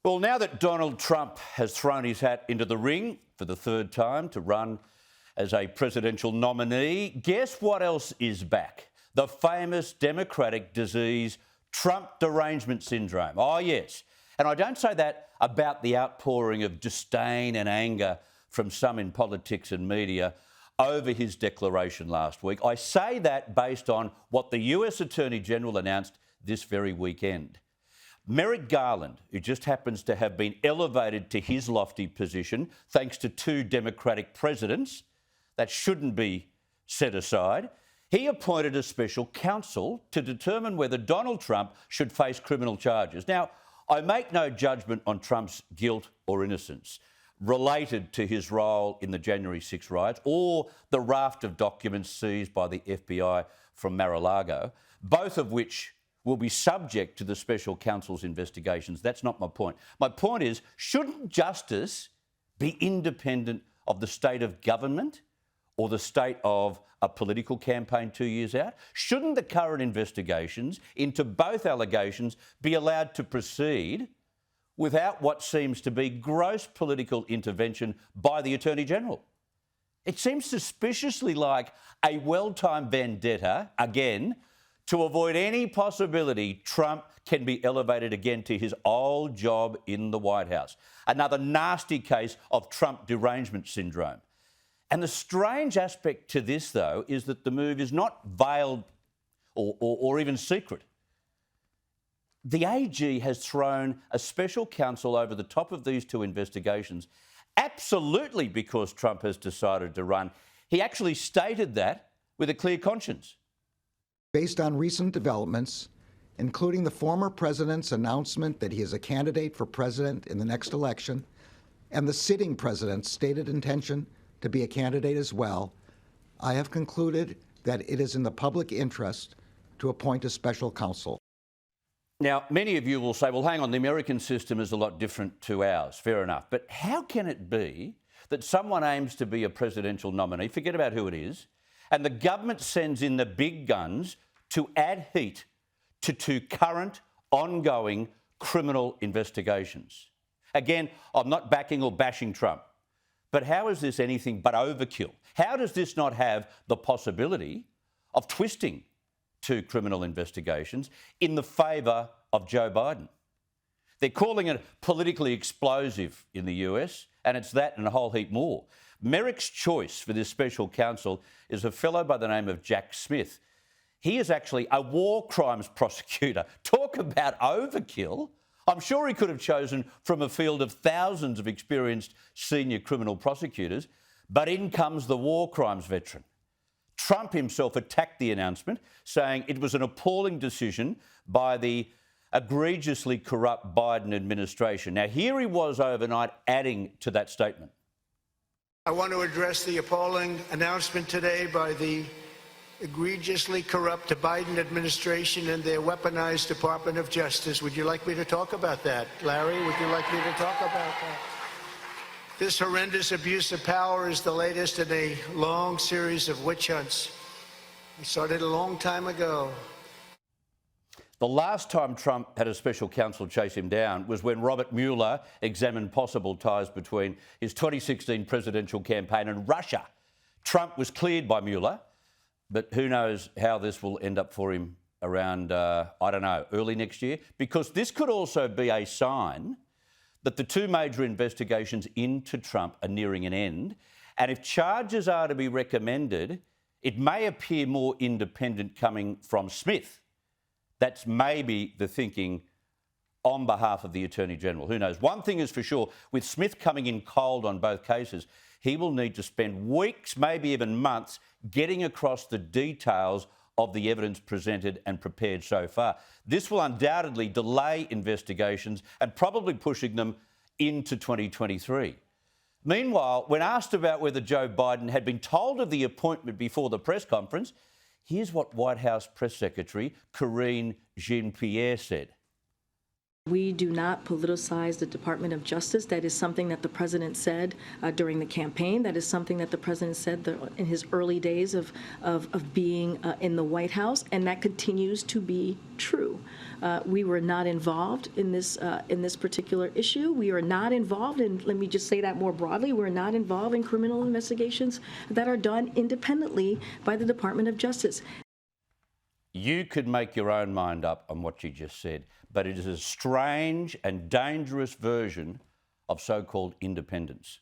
Well, now that Donald Trump has thrown his hat into the ring for the third time to run as a presidential nominee, guess what else is back? The famous Democratic disease, Trump Derangement Syndrome. Oh, yes. And I don't say that about the outpouring of disdain and anger from some in politics and media over his declaration last week. I say that based on what the US Attorney General announced this very weekend. Merrick Garland, who just happens to have been elevated to his lofty position thanks to two Democratic presidents, that shouldn't be set aside, he appointed a special counsel to determine whether Donald Trump should face criminal charges. Now, I make no judgment on Trump's guilt or innocence related to his role in the January 6 riots or the raft of documents seized by the FBI from Mar-a-Lago, both of which will be subject to the special counsel's investigations. That's not my point. My point is, shouldn't justice be independent of the state of government or the state of a political campaign 2 years out? Shouldn't the current investigations into both allegations be allowed to proceed without what seems to be gross political intervention by the Attorney General? It seems suspiciously like a well-timed vendetta, again, to avoid any possibility Trump can be elevated again to his old job in the White House. Another nasty case of Trump Derangement Syndrome. And the strange aspect to this, though, is that the move is not veiled or even secret. The AG has thrown a special counsel over the top of these two investigations, absolutely because Trump has decided to run. He actually stated that with a clear conscience. Based on recent developments, including the former president's announcement that he is a candidate for president in the next election, and the sitting president's stated intention to be a candidate as well, I have concluded that it is in the public interest to appoint a special counsel. Now, many of you will say, well, hang on, the American system is a lot different to ours. Fair enough. But how can it be that someone aims to be a presidential nominee, forget about who it is, and the government sends in the big guns to add heat to two current, ongoing criminal investigations? Again, I'm not backing or bashing Trump, but how is this anything but overkill? How does this not have the possibility of twisting two criminal investigations in the favour of Joe Biden? They're calling it politically explosive in the US, and it's that and a whole heap more. Merrick's choice for this special counsel is a fellow by the name of Jack Smith. He is actually a war crimes prosecutor. Talk about overkill. I'm sure he could have chosen from a field of thousands of experienced senior criminal prosecutors, but in comes the war crimes veteran. Trump himself attacked the announcement, saying it was an appalling decision by the egregiously corrupt Biden administration. Now, here he was overnight adding to that statement. I want to address the appalling announcement today by the egregiously corrupt Biden administration and their weaponized Department of Justice. Would you like me to talk about that? Larry, would you like me to talk about that? This horrendous abuse of power is the latest in a long series of witch hunts. We started a long time ago. The last time Trump had a special counsel chase him down was when Robert Mueller examined possible ties between his 2016 presidential campaign and Russia. Trump was cleared by Mueller, but who knows how this will end up for him around, early next year, because this could also be a sign that the two major investigations into Trump are nearing an end. And if charges are to be recommended, it may appear more independent coming from Smith. That's maybe the thinking on behalf of the Attorney General. Who knows? One thing is for sure, with Smith coming in cold on both cases, he will need to spend weeks, maybe even months, getting across the details of the evidence presented and prepared so far. This will undoubtedly delay investigations and probably pushing them into 2023. Meanwhile, when asked about whether Joe Biden had been told of the appointment before the press conference, here's what White House Press Secretary Karine Jean-Pierre said. We do not politicize the Department of Justice. That is something that the president said during the campaign. That is something that the president said in his early days of being in the White House, and that continues to be true. We were not involved in this particular issue. We are not involved in, let me just say that more broadly, we're not involved in criminal investigations that are done independently by the Department of Justice. You could make your own mind up on what you just said, but it is a strange and dangerous version of so-called independence.